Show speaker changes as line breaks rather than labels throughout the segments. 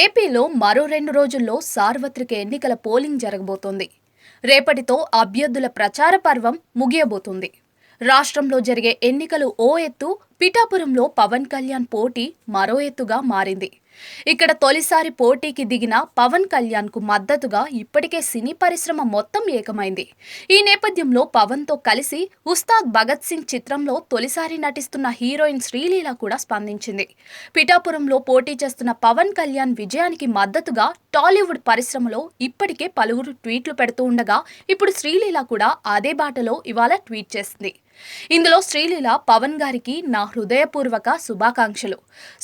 ఏపీలో మరో 2 రోజుల్లో సార్వత్రిక ఎన్నికల పోలింగ్ జరగబోతోంది. రేపటితో అభ్యర్థుల ప్రచార పర్వం ముగియబోతుంది. రాష్ట్రంలో జరిగే ఎన్నికలు ఓ ఎత్తు, పిఠాపురంలో పవన్ కళ్యాణ్ పోటీ మరో ఎత్తుగా మారింది. ఇక్కడ తొలిసారి పోటీకి దిగిన పవన్ కళ్యాణ్ కు మద్దతుగా ఇప్పటికే సినీ పరిశ్రమ మొత్తం ఏకమైంది. ఈ నేపథ్యంలో పవన్ తో కలిసి ఉస్తాద్ భగత్ సింగ్ చిత్రంలో తొలిసారి నటిస్తున్న హీరోయిన్ శ్రీలీల కూడా స్పందించింది. పిఠాపురంలో పోటీ చేస్తున్న పవన్ కళ్యాణ్ విజయానికి మద్దతుగా టాలీవుడ్ పరిశ్రమలో ఇప్పటికే పలువురు ట్వీట్లు పెడుతూ ఉండగా ఇప్పుడు శ్రీలీల కూడా అదే బాటలో ఇవాళ ట్వీట్ చేసింది. ఇందులో శ్రీలీల పవన్ గారికి నా హృదయపూర్వక శుభాకాంక్షలు.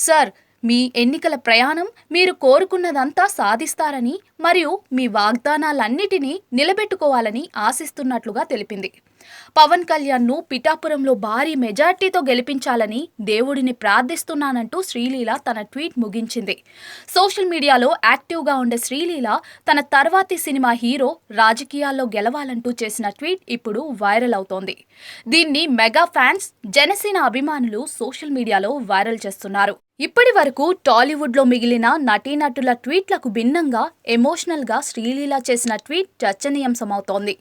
సార్, మీ ఎన్నికల ప్రయాణం మీరు కోరుకున్నదంతా సాధిస్తారని మరియు మీ వాగ్దానాలన్నిటినీ నిలబెట్టుకోవాలని ఆశిస్తున్నట్లుగా తెలిపింది. పవన్ కళ్యాణ్ను పిఠాపురంలో భారీ మెజార్టీతో గెలిపించాలని దేవుడిని ప్రార్థిస్తున్నానంటూ శ్రీలీల తన ట్వీట్ ముగించింది. సోషల్ మీడియాలో యాక్టివ్గా ఉండే శ్రీలీల తన తర్వాతి సినిమా హీరో రాజకీయాల్లో గెలవాలంటూ చేసిన ట్వీట్ ఇప్పుడు వైరల్ అవుతోంది. దీన్ని మెగా ఫ్యాన్స్, జనసేన అభిమానులు సోషల్ మీడియాలో వైరల్ చేస్తున్నారు. ఇప్పటి వరకు టాలీవుడ్లో మిగిలిన నటీనటుల ట్వీట్లకు భిన్నంగా ఎమోషనల్గా శ్రీలీల చేసిన ట్వీట్ చర్చనీయాంశమవుతోంది.